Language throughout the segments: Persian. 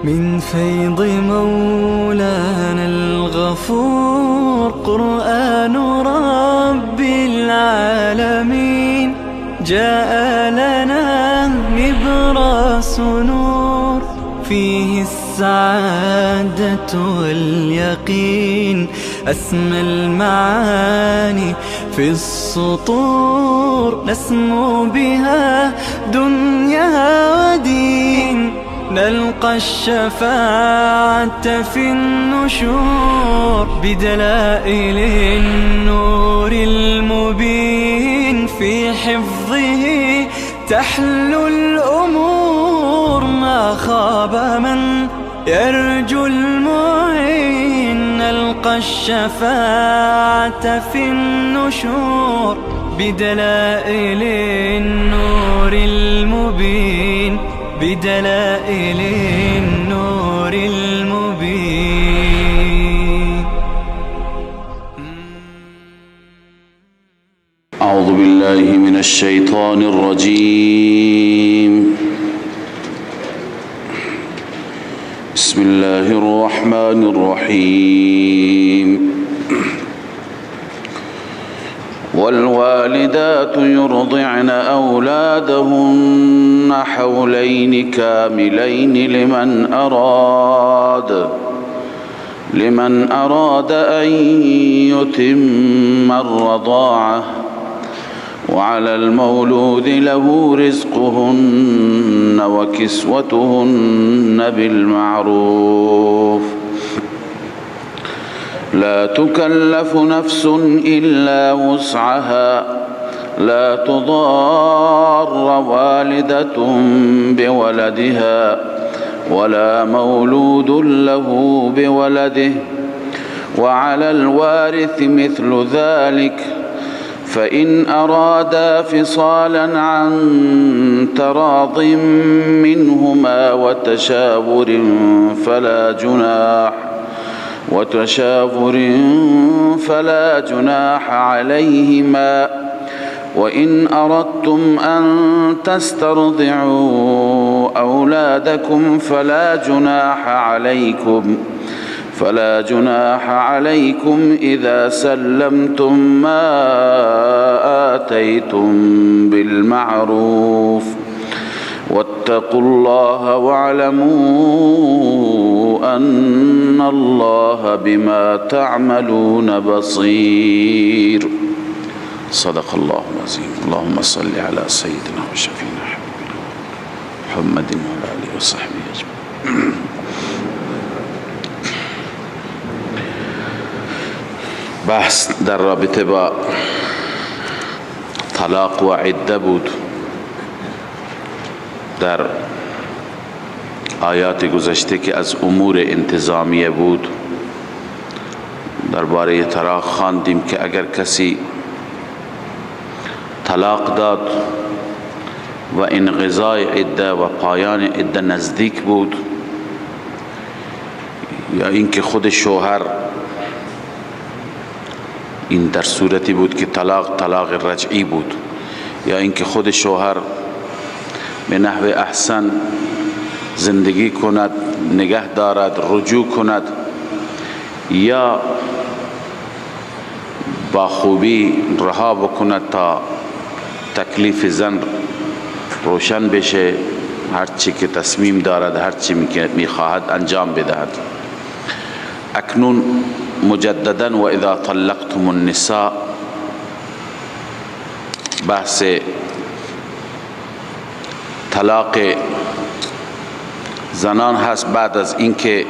من فيض مولانا الغفور قرآن رب العالمين جاء لنا نبراس نور فيه السعادة واليقين أسمى المعاني في السطور نسمو بها دنيا ودين نلقى الشفاعة في النشور بدلائل النور المبين في حفظه تحلو الأمور ما خاب من يرجو المعين نلقى الشفاعة في النشور بدلائل النور المبين بدلائل النور المبين. أعوذ بالله من الشيطان الرجيم. بسم الله الرحمن الرحيم. والوالدات يرضعن أولادهن حولين كاملين لمن أراد أن يتم الرضاعة وعلى المولود له رزقهن وكسوتهن بالمعروف لا تكلف نفس إلا وسعها لا تضار والدة بولدها ولا مولود له بولده وعلى الوارث مثل ذلك فإن أرادا فصالا عن تراض منهما وتشاور فلا جناح عليهما وإن أردتم أن تسترضعوا أولادكم فلا جناح عليكم إذا سلمتم ما آتيتم بالمعروف واتقوا الله واعلموا أن الله بما تعملون بصير. صدق الله العظيم. اللهم صل على سيدنا وشفينا حبيبنا محمد وعلى آله وصحبه أجمعين. بحث در رابطه با طلاق و عده بود. در آیات گذشته که از امور انتظامیه بود درباره طلاق خواندیم که اگر کسی طلاق داد و انقضای عده و پایان عده نزدیک بود یا اینکه خود شوهر این در صورتی بود که طلاق رجعی بود یا اینکه خود شوهر به نحو احسن زندگی کند نگه دارد رجوع کند یا با خوبی رها بکند تا تکلیف زن روشن بشه هرچی که تصمیم دارد هرچی که میخواهد انجام بدهد. اکنون مجددا و اذا طلقتم النساء بحث طلاق زنان هست بعد از اینکه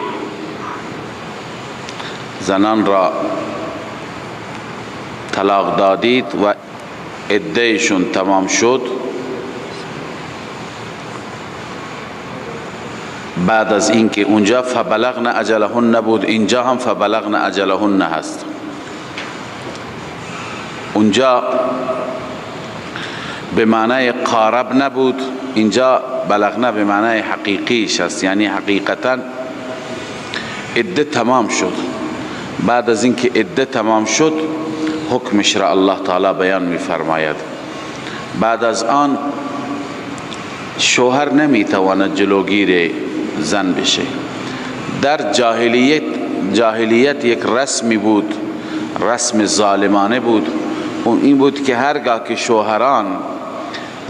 زنان را طلاق دادید و عدهشون تمام شد بعد از اینکه اونجا فبلغن اجلهن بود اینجا هم فبلغن اجلهن هست. اونجا به معنای قارب نبود اینجا بلغنه به معنای حقیقیش است یعنی حقیقتا عده تمام شد. بعد از اینکه عده تمام شد حکمش را الله تعالی بیان می‌فرماید. بعد از آن شوهر نمیتواند جلوگیری زن بشه. در جاهلیت یک رسمی بود، رسم ظالمانه بود، اون این بود که هرگاه که شوهران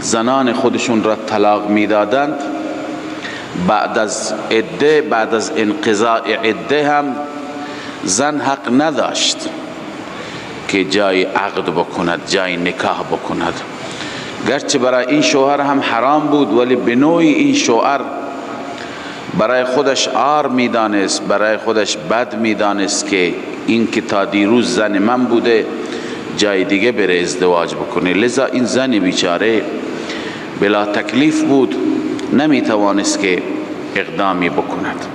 زنان خودشون را طلاق میدادند، بعد از انقضاء عده هم زن حق نداشت که جای عقد بکند، جای نکاح بکند. گرچه برای این شوهر هم حرام بود، ولی به نوعی این شوهر برای خودش عار میدانست، برای خودش بد میدانست که این که تا دیروز زن من بوده جای دیگه بره ازدواج بکنه. لذا این زن بیچاره بلا تکلیف بود، نمیتوانست که اقدامی بکند.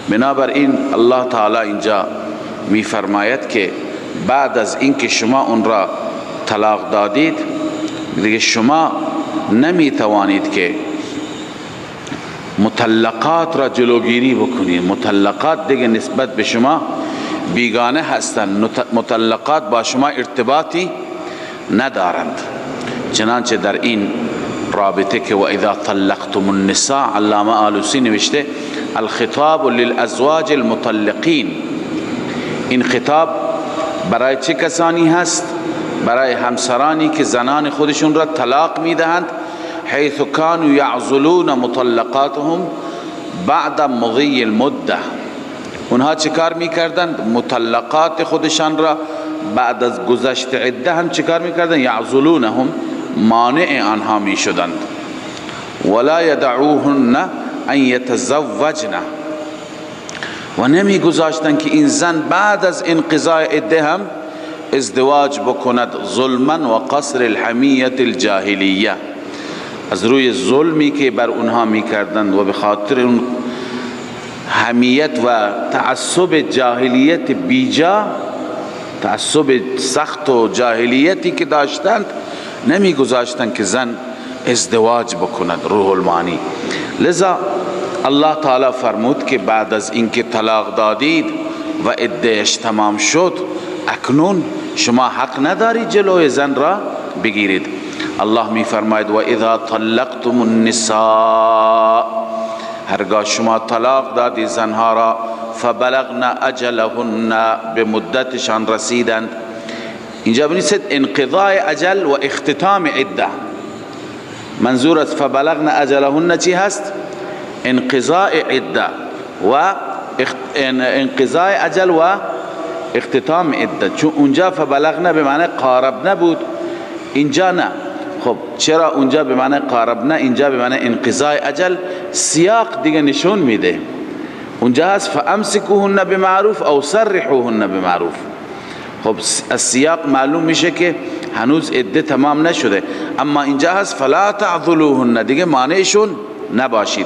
بنابراین الله تعالی اینجا میفرماید که بعد از اینکه شما اون را طلاق دادید دیگه شما نمیتوانید که مطلقات را جلوگیری بکنید. مطلقات دیگه نسبت به شما بیگانه هستند، مطلقات با شما ارتباطی ندارند. چنانچه در این رابطه که و اذا طلقتم النساء، علامه آلوسی نوشته الخطاب للازواج المطلقین. این خطاب برای چه کسانی هست؟ برای همسرانی که زنان خودشون را طلاق میدهند، حيث كانوا يعزلون مطلقاتهم بعد مضي المده. اونها چه کار میکردند؟ مطلقات خودشان را بعد از گذشت عده هم چه کار میکردند؟ یعزلونهم، مانع آنها میشدند. ولا يدعوهن ان يتزوجن، و نمی گذاشتند که این زن بعد از انقضاء عده هم ازدواج بکند، ظلما و قصر الحمیة الجاهلیه، از روی ظلمی که بر اونها میکردند و به خاطر اون حمیت و تعصب جاهلیت بیجا، تعصب سخت و جاهلیتی که داشتند، نمیگذاشتند که زن ازدواج بکند. روح المانی. لذا الله تعالی فرمود که بعد از اینکه طلاق دادید و عده‌اش تمام شد، اکنون شما حق ندارید جلوی زن را بگیرید. الله می فرماید و اذا طلقتم النساء، هرگاه شما طلاق دادی زنها را، فبلغن اجلهن، به مدتشان رسیدند. اینجا بنویسید انقضاء اجل و اختتام عده. منظور از فبلغن اجلهن چی هست؟ انقضاء عده و انقضاء اجل و اختتام عده. چون اونجا فبلغن به معنی قارب نبود، اینجا نه. خب چرا اونجا به معنی قارب نه، اینجا به معنی انقضاء اجل؟ سیاق دیگه نشون میده. اونجا هست فامسکوهن بمعروف او سرحوهن بمعروف. خب از سیاق معلوم میشه که هنوز عده تمام نشده. اما اینجا هست فلا تعذلوهن، دیگه مانعشون نباشید.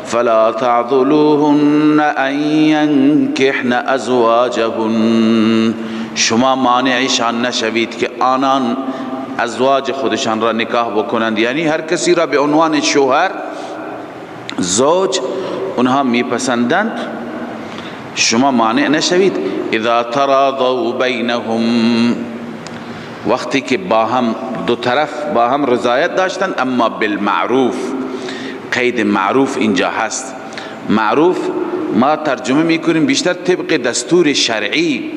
فلا تعذلوهن ان ينكحن ازواجهن، شما مانعشان نشوید که آنان ازواج خودشان را نکاح بکنند. یعنی هر کسی را به عنوان شوهر، زوج اونها میپسندند، شما مانع نشوید. اذا تراضوا بینهم، وقتی که با هم دو طرف با هم رضایت داشتند، اما بالمعروف. قید معروف اینجا هست. معروف ما ترجمه میکنیم بیشتر طبق دستور شرعی،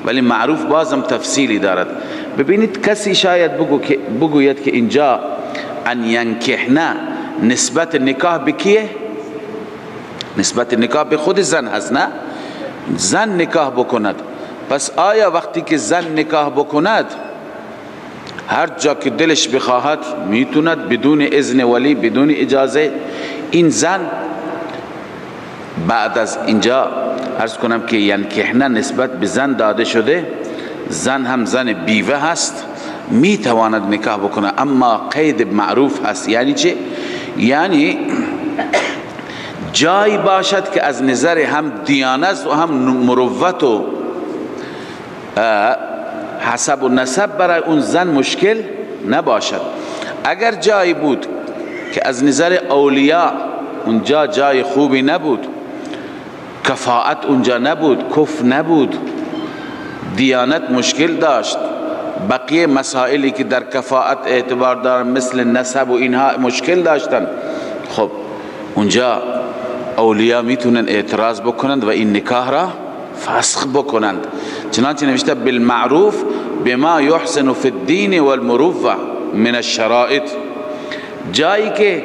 ولی معروف بازم تفصیلی دارد. ببینید کسی شاید بگوید که اینجا ان ینکحن نسبت نکاح به کیه؟ نسبت نکاح به خود زن هست، نه؟ زن نکاح بکند. پس آیا وقتی که زن نکاح بکند هر جا که دلش بخواهد میتوند بدون اذن ولی، بدون اجازه؟ این زن بعد از اینجا عرض کنم که ینکحن نسبت به زن داده شده، زن هم زن بیوه هست، میتواند نکاح بکنه، اما قید معروف هست. یعنی چه؟ یعنی جایی باشد که از نظر هم دیانت و هم مروت و حسب و نسب برای اون زن مشکل نباشد. اگر جایی بود که از نظر اولیاء اونجا جای خوبی نبود، کفاءت اونجا نبود، کف نبود، دیانت مشکل داشت، بقیه مسائلی که در کفاءت اعتبار دارن مثل نسب و اینها مشکل داشتن، خب اونجا اولیا میتونن اعتراض بکنند و این نکاح را فسخ بکنند. چنانچه نوشته بالمعروف بما يحسن في الدين والمروه من الشرائط، جایی که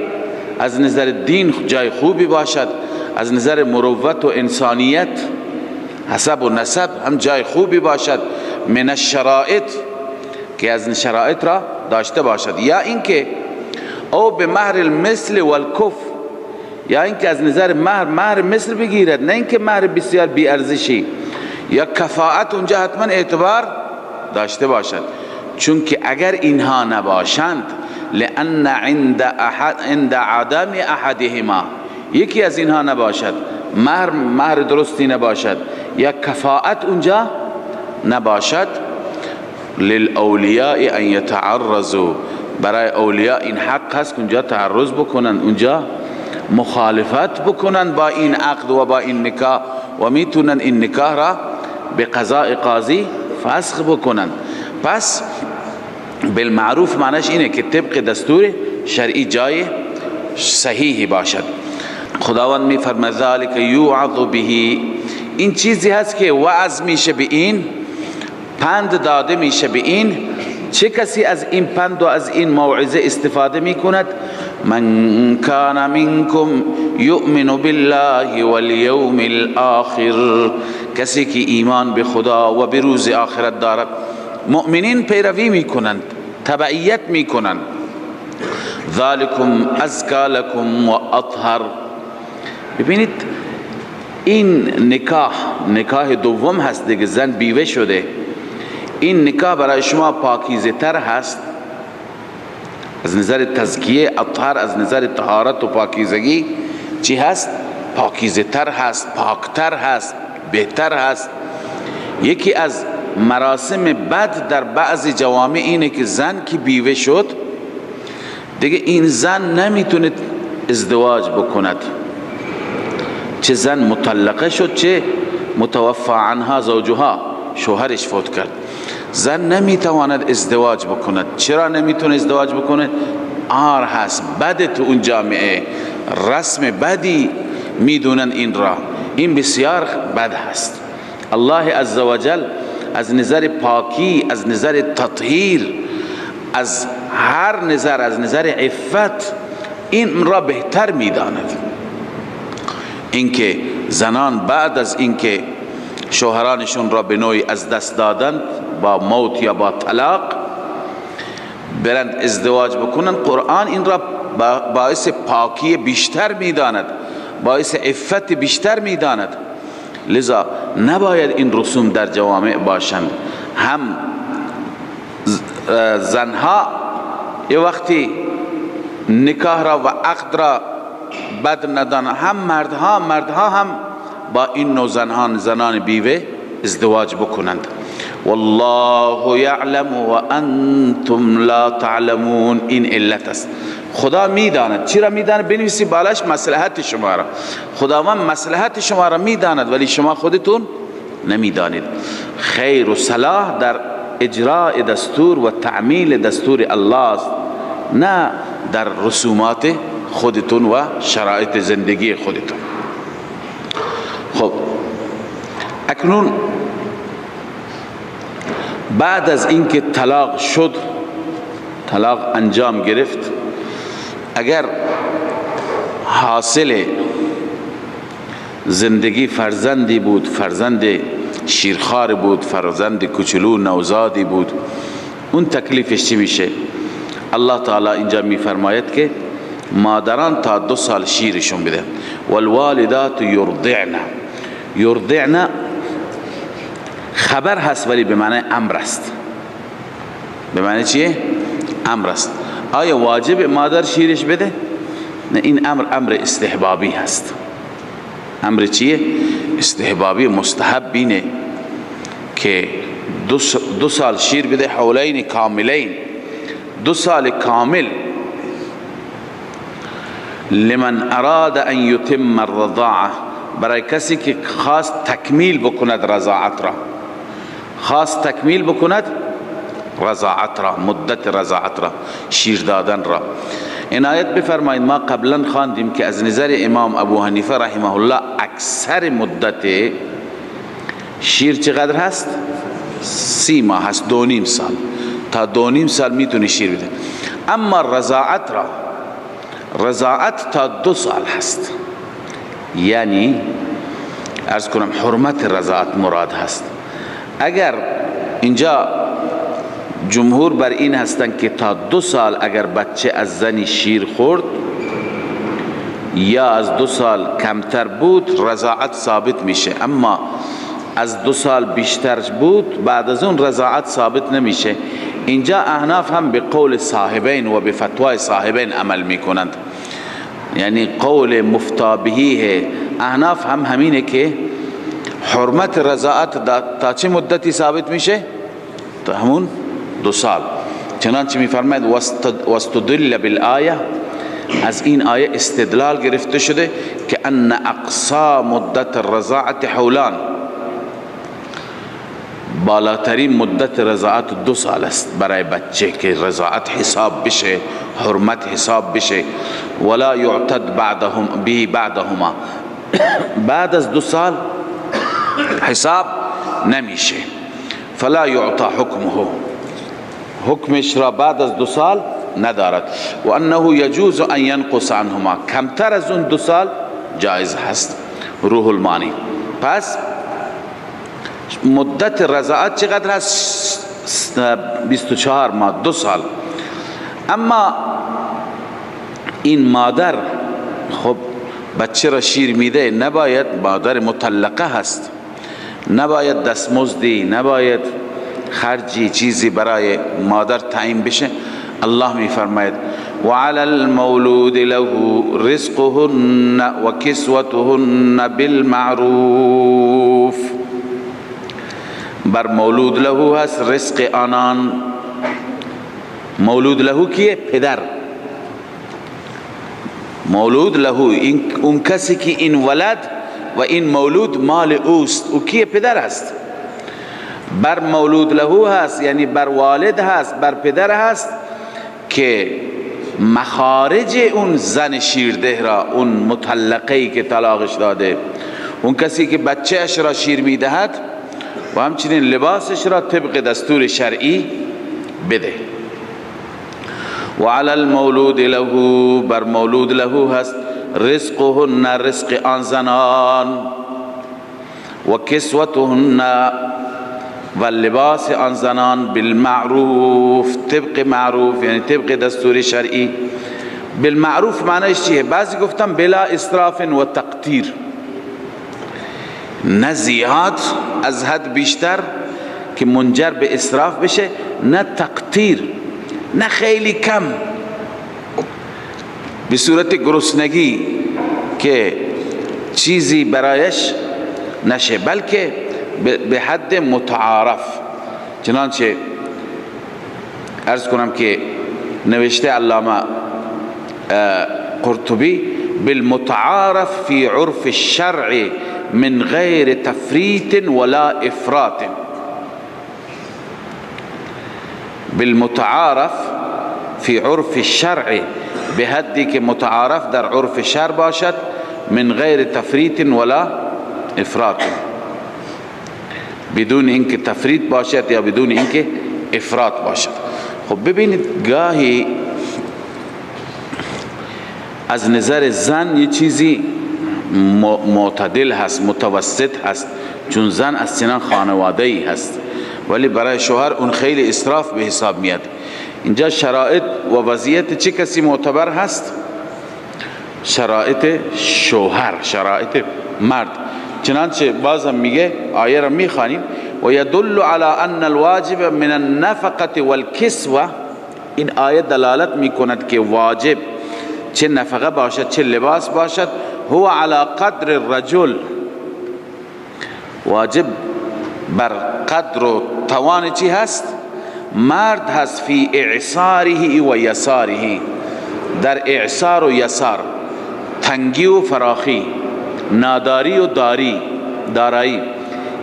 از نظر دین جای خوبی باشد، از نظر مروت و انسانیت، حسب و نسب هم جای خوبی باشد، من الشرائط که از شرائط را داشته باشد، یا اینکه او به مهر المثل والکف، یا اینکه از نظر مهر مثل بگیرد، نه اینکه مهر بسیار بی ارزشی، یا کفاءت اونجا حتما اعتبار داشته باشد. چون که اگر اینها نباشند، لأن عند عدم احدهما، یکی از اینها نباشد، مهر درستی نباشد یا کفاءت اونجا نباشد، للاولیاء ان یتعرضوا، برای اولیاء این حق هست که اونجا تعرض بکنن، اونجا مخالفت بکنن با این عقد و با این نکاح، و میتونن این نکاح را به قضاء قاضی فسخ بکنن. پس بالمعروف معنیش اینه که طبق دستور شرعی جای صحیحی باشد. خداوند میفرماید ذالک یوعظ به، این چیزی هست که وعظ میشه به این، پند داده میشه به این. چه کسی از این پند و از این موعظه استفاده میکند؟ من کان منکم یؤمن بالله والیوم الاخر، کسی که ایمان به خدا و به روز آخرت دارد. مؤمنین پیروی میکنند، تبعیت میکنند. ذالکم ازکی لکم و اطهر. ببینید این نکاح دوم هست دیگه، زن بیوه شده، این نکاح برای شما پاکیزه تر هست از نظر تزکیه. اطهر از نظر طهارت و پاکیزگی چی هست؟ پاکیزه تر هست، پاکتر هست، بهتر هست. یکی از مراسم بد در بعضی جوامع اینه که زن که بیوه شد دیگه این زن نمیتونه ازدواج بکند، چه زن مطلقه شد چه متوفى عنها زوجها، شوهرش فوت کرد، زن نمیتواند ازدواج بکند. چرا نمیتونه ازدواج بکنه؟ عار هست، بده تو اون جامعه، رسم بدی میدونن این را، این بسیار بد هست. الله عزوجل از نظر پاکی، از نظر تطهیر، از هر نظر، از نظر عفت این را بهتر میداند. اینکه زنان بعد از اینکه شوهرانشون را به نوعی از دست دادند با موت یا با طلاق برند ازدواج بکنند، قرآن این را باعث پاکی بیشتر میداند، باعث عفت بیشتر میداند. لذا نباید این رسوم در جوامع باشند. هم زنها یه وقتی نکاح را و عقد را بد ندانند، هم مردها هم با این نوع زنان بیوه ازدواج بکنند. والله یعلم و انتم لا تعلمون، این علت است. خدا میداند. چرا میداند؟ بنویسی بالاش مصلحت شما را. خداوند مصلحت شما را میداند ولی شما خودتون نمیدانید. خیر و صلاح در اجراء دستور و تعمیل دستور الله است، نه در رسومات خودتون و شرایط زندگی خودتون. خب اکنون بعد از اینکه طلاق شد، طلاق انجام گرفت، اگر حاصل زندگی فرزندی بود، فرزند شیرخوار بود، فرزند کوچولو نوزادی بود، اون تکلیفش چی میشه؟ الله تعالی اینجا میفرماید که مادران تا 2 سال شیرشون بدن. والوالدات یرضعن خبر هست ولی به معنی امر است. به معنی چیه؟ امر است. آیا واجب مادر شیرش بده؟ نه، این امر استحبابی هست. امر چیه؟ استحبابی، مستحب اینه که 2 سال شیر بده، حولین کاملین، 2 سال کامل. لمن اراد ان یتم الرضاعه، برای کسی که خواست تکمیل بکند رضاعت را، خواست تکمیل بکند رضاعت را، مدت رضاعت را، شیر دادن را. عنایت بفرمایید ما قبلا خواندیم که از نظر امام ابو حنیفه رحمه الله اکثر مدت شیر چقدر هست؟ 30 ماه هست، 2.5 سال، تا 2.5 سال میتونی شیر بده. اما رضاعت تا 2 سال هست، یعنی ارز کنم حرمت رضاعت مراد هست. اگر اینجا جمهور بر این هستن که تا 2 سال اگر بچه از زنی شیر خورد یا از 2 سال کمتر بود رضاعت ثابت میشه، اما از 2 سال بیشتر بود بعد از اون رضاعت ثابت نمیشه. اینجا احناف هم به قول صاحبین و به فتوای صاحبین عمل میکنند، یعنی قول مفتابهی احناف هم همینه که حرمت رضاعت تا چه مدتی ثابت میشه؟ تا همون 2 سال. چنانچه میفرماید واستدل بالآیه، از این آیه استدلال گرفته شده که ان اقصا مدت الرضاعت حولان، بالاترین مدت رضاعت 2 سال است برای بچه که رضاعت حساب بشه، حرمت حساب بشه. ولا یعتد بعدهما بعد از 2 سال حساب نمیشه. فلا یعطى حکمه، حکمش را بعد از 2 سال ندارد. و انه یجوز ان ینقص عنهما، کمتر از اون 2 سال جایز هست. روح المانی. پس مدت رضاعت چقدر هست؟ 24 ماه، 2 سال. اما این مادر خب بچه را شیر میده، نباید، مادر مطلقه هست، نباید دستمزدی، نباید خرجی چیزی برای مادر تعیین بشه. الله می فرماید وعلى المولود له رزقهن وكسوتهن بالمعروف، بر مولود له هست رزق آنان. مولود له کیه؟ پدر. مولود له اون کسی که این ولد و این مولود مال اوست، او کیه؟ پدر هست. بر مولود له هست، یعنی بر والد هست، بر پدر هست که مخارج اون زن شیرده را، اون مطلقه‌ای که طلاقش داده، اون کسی که بچه اش را شیر میدهد و همچنین لباسش را طبق دستور شرعی بده. وعلى المولود له، بر مولود له هست رزقهن، رزق آن زنان، و کسوتهن، و لباس آن زنان، بالمعروف، طبق معروف، یعنی طبق دستور شرعی. بالمعروف معنیش چیه؟ بعضی گفتم بلا اسراف و تقتیر، نه زیاد از حد بیشتر که منجر به اسراف بشه، نه تقتیر، نه خیلی کم به صورت گرسنگی که چیزی برایش نشه، بلکه به حد متعارف. چنانچه عرض کنم که نوشته علامه قرطبی بالمتعارف فی عرف الشرع من غیر تفریط ولا افراط. بالمتعارف فی عرف الشرع، به حدی که متعارف در عرف شرع باشد، من غیر تفریط ولا افراط، بدون اینکه تفریط باشد یا بدون اینکه افراط باشد. خب ببینید گاهی از نظر زن یه چیزی معتدل هست، متوسط هست، چون زن از سنان خانواده‌ای هست، ولی برای شوهر اون خیلی اسراف به حساب میاد. اینجا شرایط و وضعیت چه کسی معتبر هست؟ شرایط شوهر، شرایط مرد. چنانچه بازم میگه، آیه را میخوانیم و یدل علی ان الواجب من النفقه والکسوه، این آیه دلالت میکند که واجب چه نفقه باشد چه لباس باشد، هو علی قدر الرجل، واجب بر قدر و توان چی هست؟ مرد هست. فی اعصاره و یساره، در اعصار و یسار، تنگی و فراخی، ناداری و دارایی،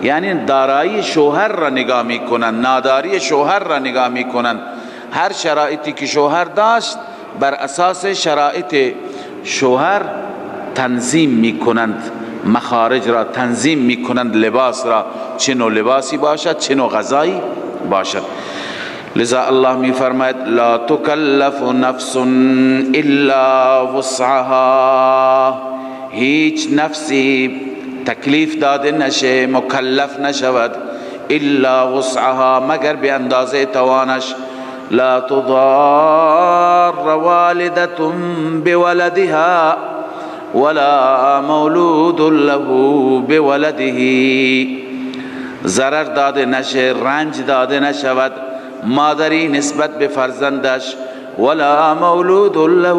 یعنی دارایی شوهر را نگاه میکنن، ناداری شوهر را نگاه میکنن. هر شرایطی که شوهر داشت بر اساس شرایط شوهر تنظیم میکنند، مخارج را تنظیم میکنند، لباس را چه نوع لباسی باشد، چه نوع غذایی باشد. لذا الله میفرماید لا تکلف نفس الا وسعها، هیچ نفسی تکلیف داده نشه، مکلف نشود الا وسعها، مگر به اندازه توانش. لا تضار والدة بولدها ولا مولود له بولده، ضرر داده نشه، رنج داده نشود مادری نسبت به فرزندش، ولا مولود له،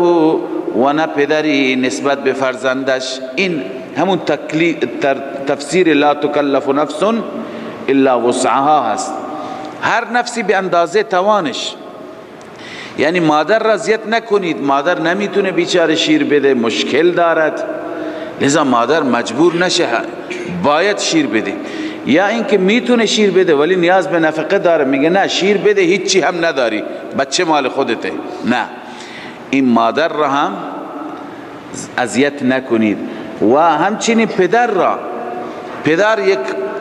و نه پدری نسبت به فرزندش. این همون تفسیر لا تکلف نفس الا وسعها هست، هر نفسی به اندازه توانش. یعنی مادر را اذیت نکنید، مادر نمیتونه بیچاره شیر بده، مشکل دارد، لذا مادر مجبور نشه باید شیر بده. یا اینکه میتونه شیر بده ولی نیاز به نفقه داره، میگه نه شیر بده هیچی هم نداری، بچه مال خودته. نه، این مادر را هم اذیت نکنید. و همچنین پدر را، پدر یک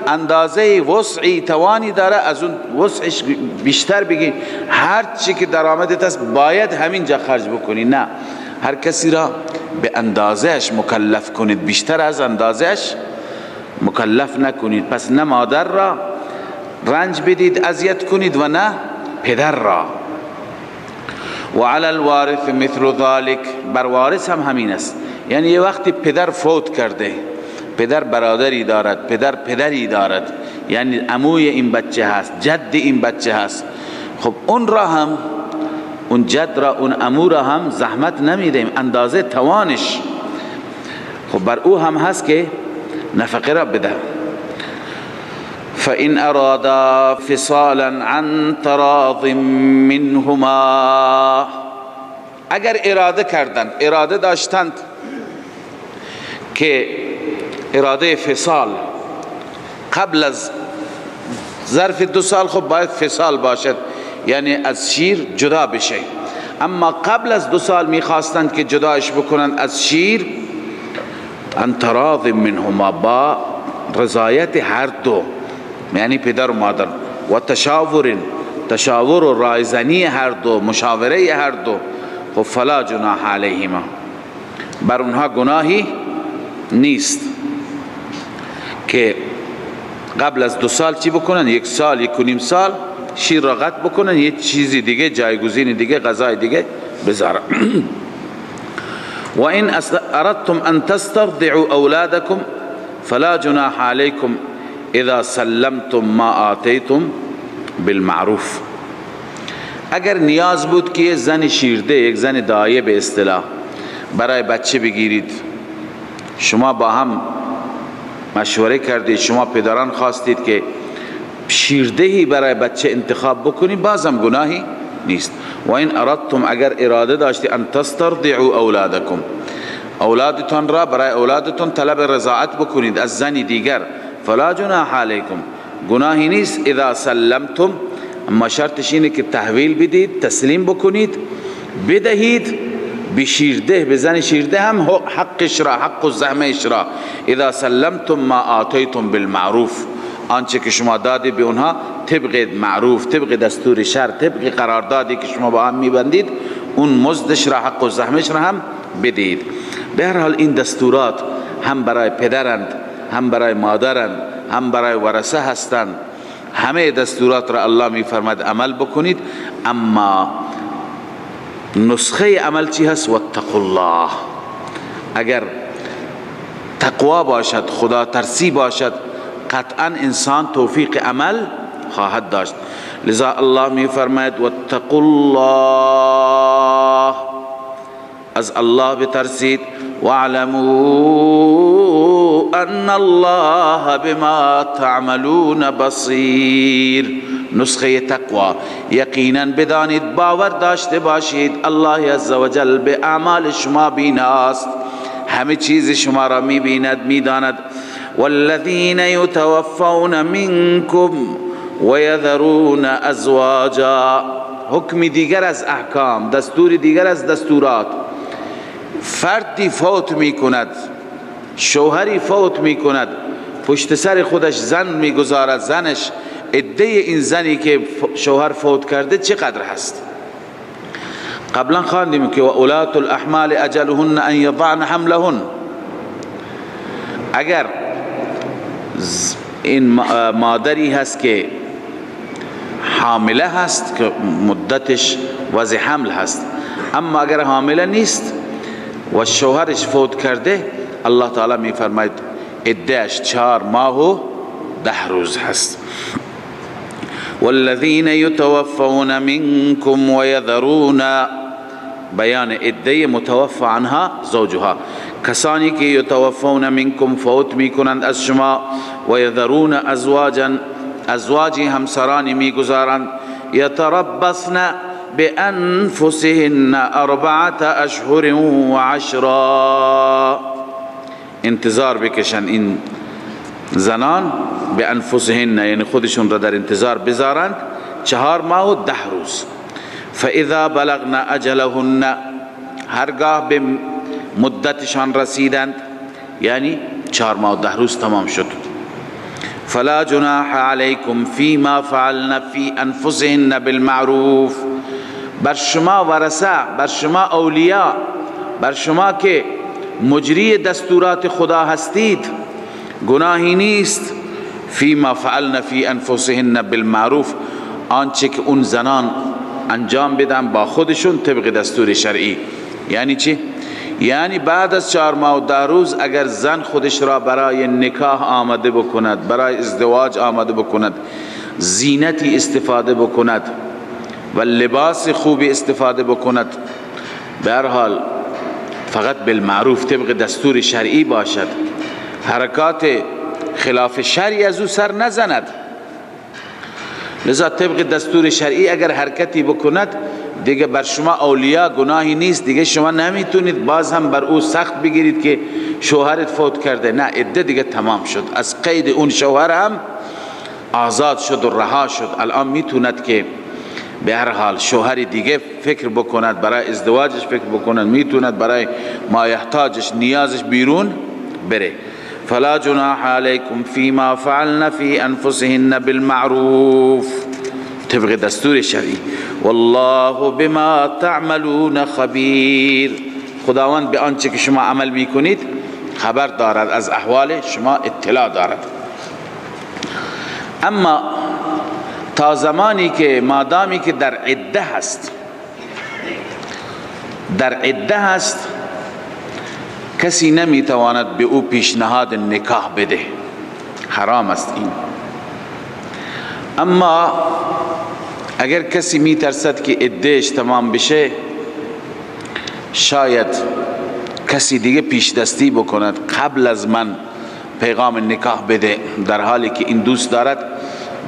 اندازه وسعی توانی داره، از اون وسعش بیشتر بگی هر چی که درآمدت است باید همینجا خرج بکنی. نه، هر کسی را به اندازهش مکلف کنید، بیشتر از اندازهش مکلف نکنید. پس نه مادر را رنج بدید، اذیت کنید، و نه پدر را. و علی الوارث مثل ذلك، بر وارث هم همین است. یعنی یه وقتی پدر فوت کرده، پدر برادری دارد، پدر پدری دارد، یعنی عموی این بچه هست، جد این بچه هست، خب اون را هم، اون جد را، اون عمو را هم زحمت نمیدیم، اندازه توانش، خب بر او هم هست که نفقه را بده. فإن أرادا فصالا عن تراض منهما، اگر اراده کردند، اراده داشتند که اراده فصال قبل از ظرف 2 سال، خب باید فصال باشد، یعنی از شیر جدا بشه. اما قبل از 2 سال میخواستند که جداش بکنند از شیر، عن تراض منهما، با رضایت هر دو، یعنی پدر و مادر، و تشاور و رایزنی هر دو، مشاوره هر دو، خب فلا جناح علیهما، بر اونها گناهی نیست که قبل از 2 سال چی بکنن، 1 سال 1.5 سال شیر را قطع بکنن، یه چیزی دیگه، جایگزین دیگه، غذای دیگه بذارن. و این اردتم ان تسترضعوا اولادکم فلا جناح علیکم اذا سلمتم ما آتیتم بالمعروف. اگر نیاز بود که یک زن شیرده، یک زن دایه به اصطلاح برای بچه بگیرید، شما با هم مشوره کردید، شما پدران خواستید که شیردهی برای بچه انتخاب بکنید، بازم گناهی نیست. و این اردتم، اگر اراده داشتی، ان تسترضعوا اولادکم، اولادتان را، برای اولادتان طلب رضاعت بکنید از زنی دیگر، فلا جناح علیکم، گناهی نیست. اذا سلمتم، اما شرطش اینه که تحویل بدید، تسلیم بکنید، بدهید به شیرده، به زن شیرده هم حقش را، حق الزحمهش را. اذا سلمتم ما آتیتم بالمعروف، آنچه که شما دادی به اونها طبق معروف، طبق دستور شرع، طبق قراردادی که شما با هم میبندید، اون مزدش را، حق الزحمهش را هم بدید. به هر حال این دستورات هم برای پدرند، هم برای مادرند، هم برای ورثه هستند. همه دستورات را الله میفرماید عمل بکنید، اما نسخه عمل چی هست؟ واتقوا الله. اگر تقوا باشد، خدا ترسی باشد، قطعا انسان توفیق عمل خواهد داشت. لذا الله میفرماید واتقوا الله، از الله بترسید، واعلموا ان الله بما تعملون بصیر. نسخه تقوا، یقینا بدانید، باور داشته باشید، الله عزوجل به اعمال شما بیناست، همه چیز شما را میبیند، میداند. والذین یتوفون منکم ویذرون ازواجا، حکم دیگر از احکام، دستور دیگر از دستورات، فردی فوت می کند، شوهری فوت می کند، پشت سر خودش زن می گذارد، زنش عده این زنی که شوهر فوت کرده چقدر هست؟ قبلا خواندیم که و اولات الاحمال اجلهن ان یضعن حملهن. اگر این مادری هست که حامله هست که مدتش وضع حمل هست، اما اگر حامله نیست و شوهرش فوت کرده، الله تعالی می فرماید عدهش 4 ماه و 10 روز هست. والذین یتوفون منکم ویذرون، بیان عده متوفى عنها زوجها، کسانی که یتوفون منکم فوت می کنند از شما، و یذرون ازواجا، ازواجی همسرانی می گذارند، یتربصن بانفسهن 4 اشهر و 10، انتظار بکشن این زنان، به انفسهن یعنی خودشون را در انتظار بذارند 4 ماه و 10 روز. فاذا بلغن اجلهن، هرگاه به مدتشان رسیدند، یعنی 4 ماه و 10 روز تمام شد، فلا جناح علیکم فیما فعلن فی انفسهن بالمعروف، بر شما ورثه، بر شما اولیاء، بر شما که مجری دستورات خدا هستید، گناهی نیست فیما فعلن فی انفسهن بالمعروف، آنچه که اون زنان انجام بدن با خودشون طبق دستور شرعی. یعنی چی؟ یعنی بعد از 4 ماه و 10 روز اگر زن خودش را برای نکاح آماده بکند، برای ازدواج آماده بکند، زینتی استفاده بکند و لباس خوبی استفاده بکند، به هر حال فقط بالمعروف طبق دستور شرعی باشد، حرکات خلاف شرعی از او سر نزند. لذا طبق دستور شرعی اگر حرکتی بکند دیگه بر شما اولیاء گناهی نیست، دیگه شما نمیتونید باز هم بر او سخت بگیرید که شوهرت فوت کرده، نه، عده دیگه تمام شد، از قید اون شوهر هم آزاد شد و رها شد. الان میتوند که به هر حال شوهری دیگه فکر بکند، برای ازدواجش فکر بکند، میتوند برای مایحتاجش نیازش بیرون بره. فلا جناح علیکم فیما فعلن فی انفسهن بالمعروف، طبق دستور شرعی. والله بما تعملون خبیر، خداوند به آنچه که شما عمل میکنید خبر دارد، از احوال شما اطلاع دارد. اما تا زمانی که مادامی که در عده هست، در عده هست، کسی نمیتواند به او پیشنهاد نکاح بده، حرام است این. اما اگر کسی میترسد که عدهش تمام بشه، شاید کسی دیگه پیش دستی بکند قبل از من پیغام نکاح بده، در حالی که این دوست دارد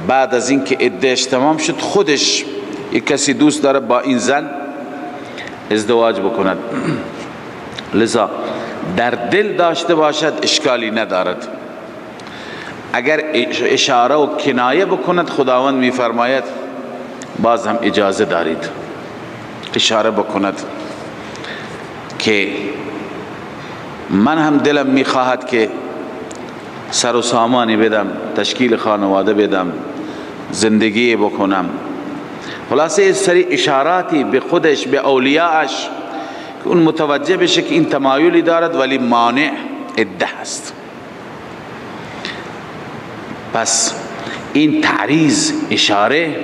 بعد از این که عدهش تمام شد خودش یک کسی دوست داره با این زن ازدواج بکند. لذا در دل داشته باشد اشکالی ندارد، اگر اشاره و کنایه بکند خداوند میفرماید باز هم اجازه دارید، اشاره بکند که من هم دلم میخواهد که سر و سامانی بدم، تشکیل خانواده بدم، زندگی بکنم. خلاصه سری اشاراتی به خودش، به اولیاءش، که اون متوجه بشه که این تمایلی دارد ولی مانع عده هست. پس این تعریض، اشاره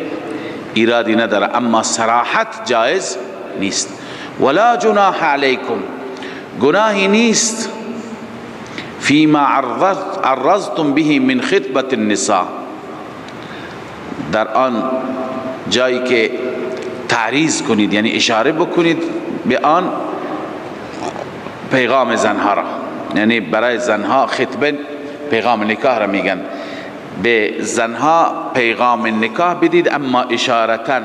ایرادی نداره، اما صراحت جایز نیست. ولا جناح علیکم، گناهی نیست فیما عرضتم به من خطبة النساء، در آن جایی که تعریض کنید، یعنی اشاره بکنید به آن پیغام زنها را، یعنی برای زنها خطبه پیغام نکاح را میگن، به زنها پیغام نکاح بدید، اما اشارتاً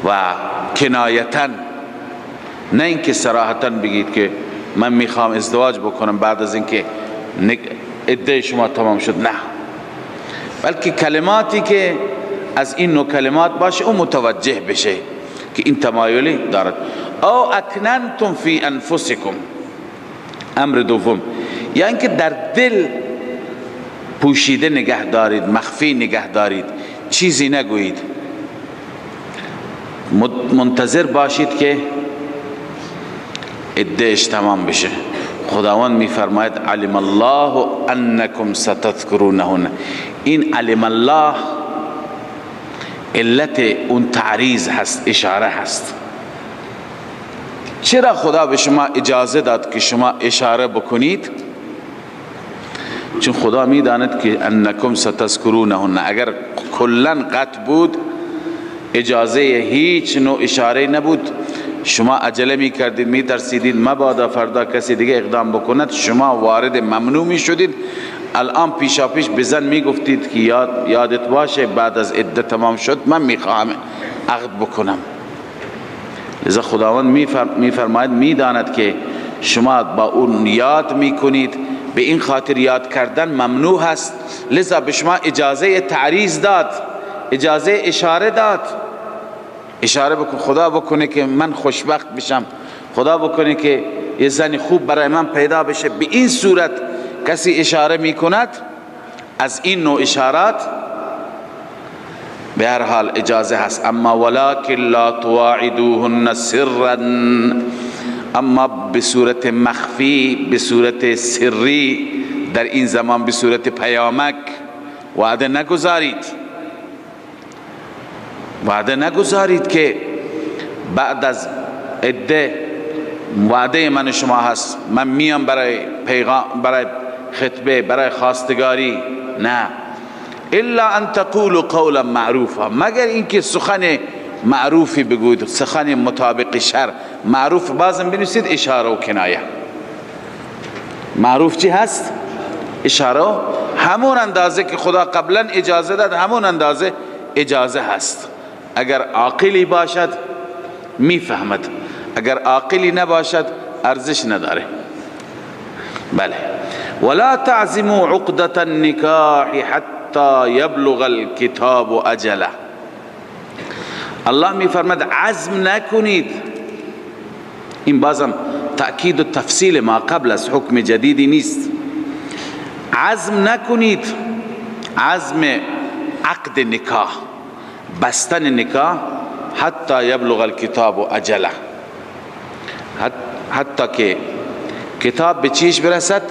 و کنایتاً، نه اینکه صراحتاً بگید که من میخوام ازدواج بکنم بعد از اینکه عده شما تمام شد، نه، بلکه کلماتی که از این نوع کلمات باشه او متوجه بشه که این تمایلی دارد. او اکننتم فی انفسکم، امر دوم، یعنی که در دل پوشیده نگه دارید، مخفی نگه دارید، چیزی نگویید، منتظر باشید که عدهش تمام بشه. خداوند میفرماید علم الله انکم ستذکرونهن. این علم الله علت اون تعریض هست، اشاره هست. چرا خدا به شما اجازه داد که شما اشاره بکنید؟ چون خدا میداند که انکم ستذکرونهن، اگر کلا قطع بود، اجازه هیچ نوع اشاره نبود، شما عجله می کردید، می ترسیدید مبادا فردا کسی دیگه اقدام بکند، شما وارد ممنوع می شدید. الان پیشا پیش بزن می گفتید که یادت باشه بعد از عده تمام شد من می خواهم عقد بکنم. لذا خداوند می فرماید می داند که شما با اون یاد می کنید، به این خاطر یاد کردن ممنوع هست، لذا به شما اجازه تعریض داد، اجازه اشاره داد. اشاره بکن، خدا بکنه که من خوشبخت بشم، خدا بکنه که یه زن خوب برای من پیدا بشه. به این صورت کسی اشاره می کند، از این نوع اشارات به هر حال اجازه هست. اما ولکن لا تواعدوهن سرا، اما به صورت مخفی، به صورت سری، در این زمان به صورت پیامک وعده نگذارید. وعده نگذارید که بعد از عده وعده من شما هست، من میام برای پیغام، برای خطبه، برای خواستگاری. نه، الا ان تقولوا قولا معروفا، مگر اینکه سخن معروفی بگوید، سخن مطابق شرع. معروف بازم بنویسید اشاره و کنایه. معروف چی هست؟ اشاره. همون اندازه که خدا قبلا اجازه داد، همون اندازه اجازه هست. اگر عاقلی باشد میفهمد، اگر عاقلی نباشد ارزش نداره. بله. ولا تعزموا عقدة النکاح حتی یبلغ الکتاب اجله. الله میفرماد عزم نکنید. این بازم تأکید و تفصیل ما قبل از حکم جدیدی نیست. عزم نکنید، عزم عقد نکاح، بستن نکاح، حتی یبلغ الکتاب اجله، حتی که کتاب به چیش برسد؟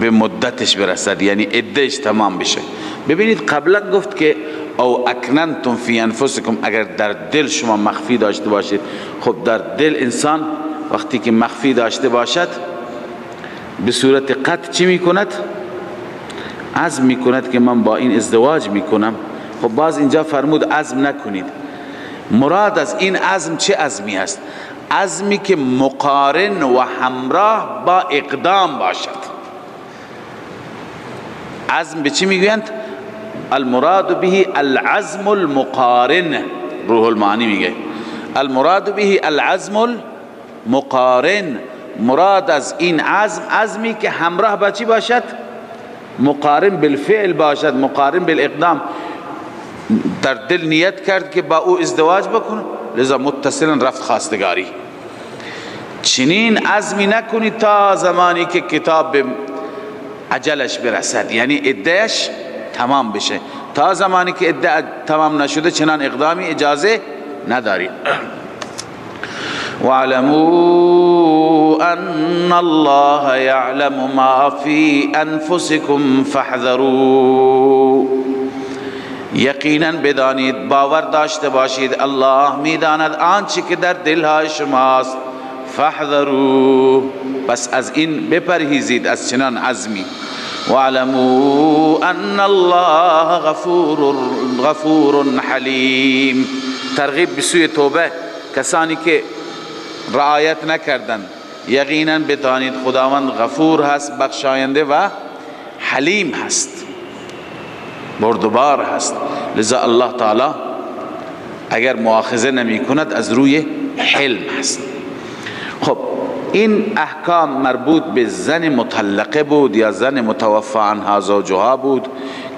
به مدتش برسد، یعنی عدهش تمام بشه. ببینید قبلا گفت که او اکننتم فی انفسکم، اگر در دل شما مخفی داشته باشید. خب در دل انسان وقتی که مخفی داشته باشد به صورت قطع چی میکند؟ عزم میکند که من با این ازدواج میکنم. خب باز اینجا فرمود عزم نکنید. مراد از این عزم چه عزمی است؟ عزمی که مقارن و همراه با اقدام باشد. عزم به چی میگویند؟ المراد به العزم المقارن. روح المعانی میگه المراد به العزم المقارن. مراد از این عزم، عزمی که همراه با چی باشد؟ مقارن بالفعل باشد، مقارن بالاقدام. در دل نیت کرد که با او ازدواج بکنه، لذا متصلا رفت خواستگاری. چنین عزمی نکنید تا زمانی که کتاب به اجلش برسد، یعنی عدهش تمام بشه. تا زمانی که عده تمام نشده چنان اقدامی اجازه ندارید. واعلموا ان الله يعلم ما في انفسكم فاحذروا. یقینا بدانید، باور داشته باشید، الله میداند آنچه که در دلهای شماست. فاحذروا، پس از این بپرهیزید، از چنان عزمی. واعلموا ان الله غفور حلیم. ترغیب به سوی توبه کسانی که رعایت نکردند. یقینا بدانید خداوند غفور هست، بخشاینده و حلیم هست، بردبار هست. لذا الله تعالی اگر مؤاخذه نمی کند از روی حلم هست. خب این احکام مربوط به زن مطلقه بود یا زن متوفی عنها زوجها بود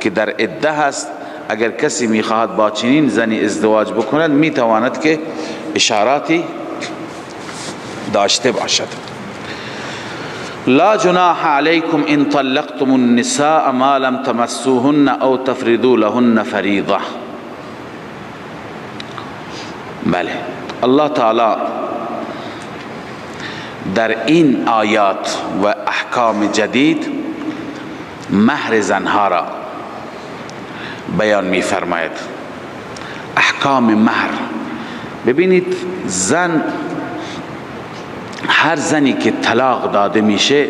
که در عده هست. اگر کسی میخواهد با چنین زنی ازدواج بکند میتواند که اشاراتی داشته باشد. لا جناح علیکم ان طلقتم النساء ما لم تمسوهن او تفرضوا لهن فریضه. بله، الله تعالی در این آیات و احکام جدید مهر زنها را بیان می فرماید. احکام مهر، ببینید زن، هر زنی که طلاق داده میشه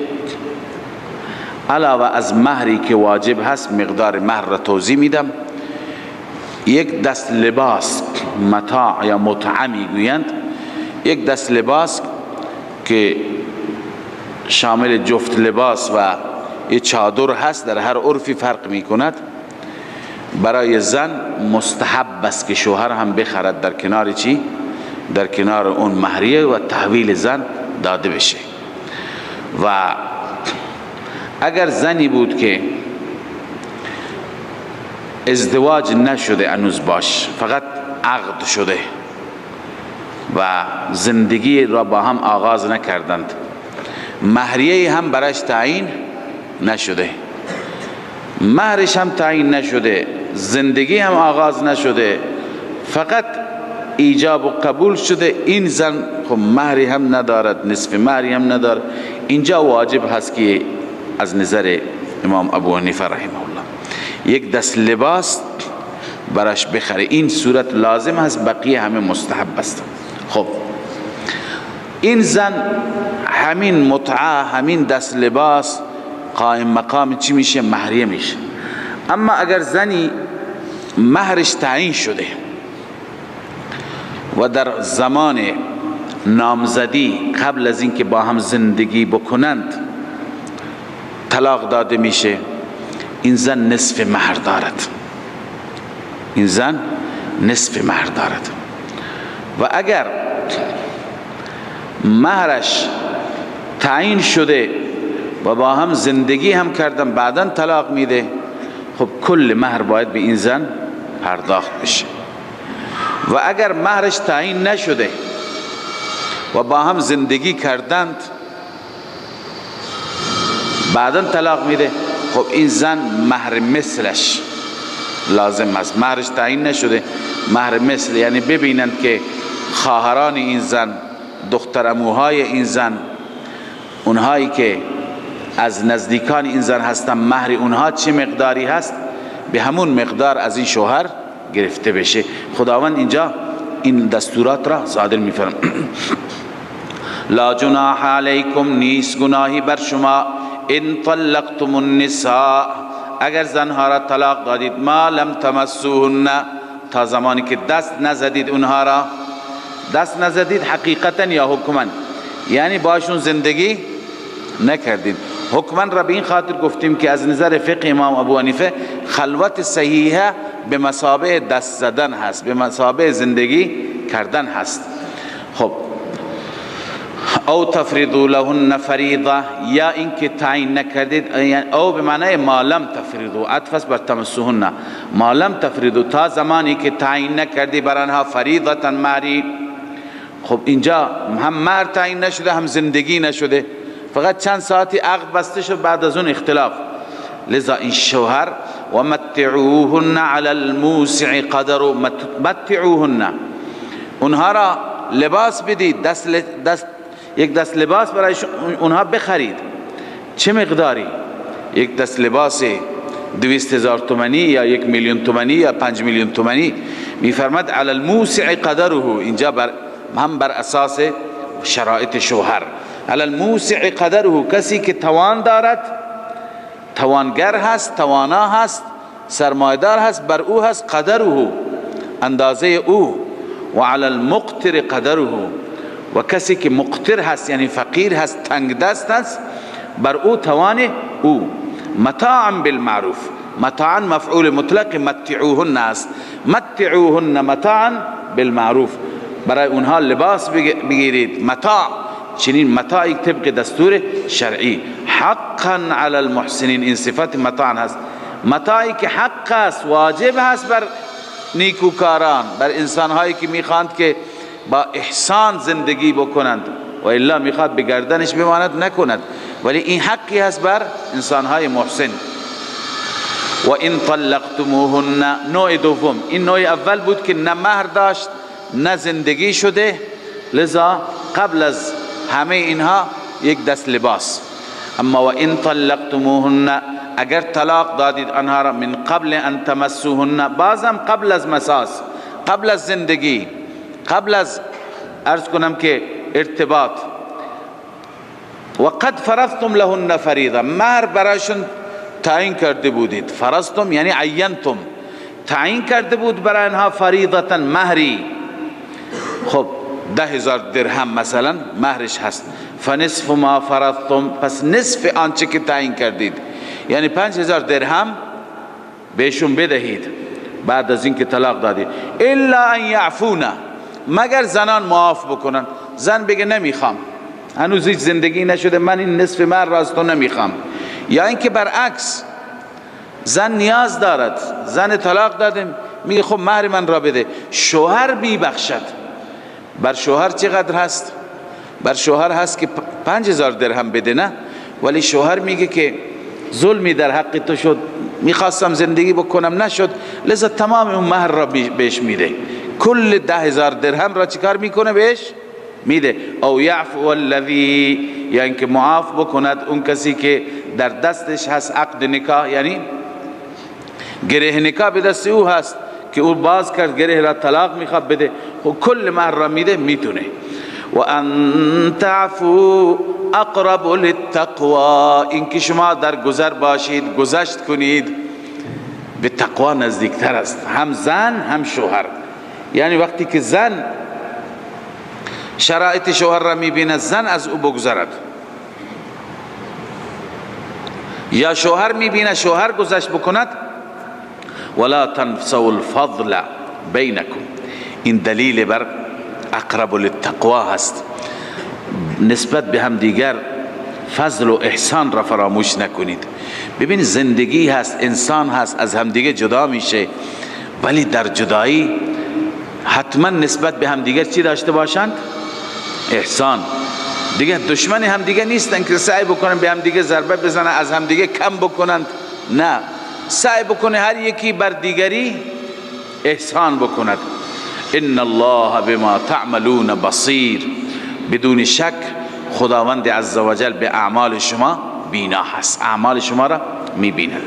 علاوه از مهری که واجب هست، مقدار مهر را توضیح میدم. یک دست لباس، متاع یا متعه میگویند، یک دست لباس که شامل جفت لباس و یه چادر هست، در هر عرفی فرق میکند. برای زن مستحب است که شوهر هم بخرد در کنار چی؟ در کنار اون مهریه و تحویل زن داده بشه. و اگر زنی بود که ازدواج نشده هنوز باش، فقط عقد شده و زندگی را با هم آغاز نکردند، مهریه هم برایش تعیین نشده، مهرش هم تعیین نشده، زندگی هم آغاز نشده، فقط ایجاب و قبول شده، این زن خب مهری هم ندارد، نصف مهری هم ندارد، اینجا واجب هست که از نظر امام ابو حنیفه رحمه الله یک دست لباس براش بخره. این صورت لازم هست، بقیه همه مستحب است. خب این زن همین متعه، همین دست لباس قائم مقام چی میشه؟ مهریه میشه. اما اگر زنی مهرش تعیین شده و در زمان نامزدی قبل از اینکه با هم زندگی بکنند طلاق داده میشه، این زن نصف مهر دارد، این زن نصف مهر دارد. و اگر مهرش تعیین شده و با هم زندگی هم کردن بعداً طلاق میده، خب کل مهر باید به این زن پرداخت بشه. و اگر مهرش تعیین نشده و با هم زندگی کردند بعداً طلاق میده، خب این زن مهر مثلش لازم است. مهرش تعیین نشده، مهر مثل، یعنی ببینند که خواهران این زن، دخترعموهای این زن، اونهایی که از نزدیکان این زن هستن، مهر اونها چه مقداری هست، به همون مقدار از این شوهر گرفته بشه. خداوند اینجا این دستورات را صادر می‌فرماید. لا جناح علیکم، نیست گناهی بر شما، ان طلقتم النساء، اگر زنها را طلاق دادید، ما لم تمسوهن، تا زمانی که دست نزدید اونها را. دست نزدید حقیقتا یا حکما، یعنی باشون زندگی نکردید. حکما را به این خاطر گفتیم که از نظر فقه امام ابو حنیفه خلوت صحیحه به مثابه دست زدن هست، به مثابه زندگی کردن هست. خب او تفرضوا لهن فریضه، یا اینکه تعیین نکردید، او به معنی ما لم تفرضوا، عطف بر تمسوهن، ما لم تفرضوا، تا زمانی که تعیین نکردی بر آنها فریضه مهری. خب اینجا هم مهر تعیین نشده، هم زندگی نشده، فقط چند ساعتی عقد بسته شد، بعد از اون اختلاف. لذا این شوهر و متعوهن علی الموسع قدر، متعوهن، اونها را لباس بدید، یک دست لباس برای اونها بخرید. چه مقداری؟ یک دست لباس 200,000 تومانی یا 1,000,000 تومانی یا 5 میلیون تومانی. میفرماد علی الموسع قدره، اینجا هم بر اساس شرایط شوهر. علی الموسع قدره، کسی که توان دارد، توانگر هست، توانا هست، سرمایدار هست، بر او هست قدره، اندازه او. و علی المقتر قدره، و کسی که مقتر هست یعنی فقیر هست، تنگ دست هست، بر او توان او. متاعا بالمعروف، متاعا مفعول مطلق متعوهن است، متعوهن متاعا بالمعروف، برای اونها لباس بگیرید، متاع، چنین متاعی طبق دستور شرعی. حقا علی المحسنین، این صفت متاع هست، متاعی که حق است، واجب هست بر نیکوکاران، بر انسانهایی که میخواند که با احسان زندگی بکنند و الا میخواد به گردنش بماند نکند، ولی این حقی هست بر انسانهای محسن. و این طلقتموهن، نوع دوم. این نوع اول بود که نه مهر داشت نه زندگی شده، لذا قبل از همه اینها یک دست لباس. اما و این طلقتموهن، اگر طلاق دادید آنها را من قبل ان تمسوهن، بازم قبل از مساس، قبل از زندگی، قبل از عرض کنم که ارتباط. و قد فرضتم لهن فریضه، مهر برایشون تعیین کرده بودید. فرضتم یعنی عینتم، تعیین کرده بود برای اینها فریضتا، مهری. خب 10,000 درهم مثلا مهرش هست، فنصف ما فرضتم، پس نصف آنچه که تعیین کردید، یعنی 5,000 درهم بهشون بدهید بعد از اینکه طلاق دادید. الا ان یعفون، مگر زنان معاف بکنن. زن بگه نمیخوام، هنوز هیچ زندگی نشده، من این نصف مهر را از تو نمیخوام. یا اینکه برعکس زن نیاز دارد، زن طلاق دادیم میگه خب مهر من را بده، شوهر میبخشد. بر شوهر چقدر هست؟ بر شوهر هست که 5,000 درهم بده، نه، ولی شوهر میگه که ظلمی در حق تو شد، میخواستم زندگی بکنم نشد، لذا تمام اون مهر را بهش میده، کل 10,000 درهم را چیکار میکنه؟ بهش میده. او یعفو الذی، یعنی که معاف بکند اون کسی که در دستش هست عقد نکاح، یعنی گره نکاح به دست او هست که او باز کرد گره را، طلاق میخواد بده، خب کل مهر را میده، میتونه. و ان تعفو اقرب للتقوی، اینکه شما در گذر باشید، گذشت کنید، به تقوا نزدیکتر است، هم زن هم شوهر. یعنی وقتی که زن شرایط شوهر را میبیند، زن از او بگذرد، یا شوهر میبیند شوهر گذشت بکند. ولا تنسوا الفضل بینکم، این دلیل بر اقرب للتقوا هست، نسبت به هم دیگر فضل و احسان را فراموش نکنید. ببین زندگی هست، انسان هست، از هم دیگه جدا میشه، ولی در جدایی حتما نسبت به هم دیگر چی داشته باشند؟ احسان. دیگه دشمن هم دیگه نیستن که سعی بکنن به هم دیگه ضربه بزنن، از هم دیگه کم بکنن، نه، سعی بکنه هر یکی بر دیگری احسان بکند. ان الله بما تعملون بصیر، بدون شک خداوند عزوجل به اعمال شما بینا هست، اعمال شما را میبیند.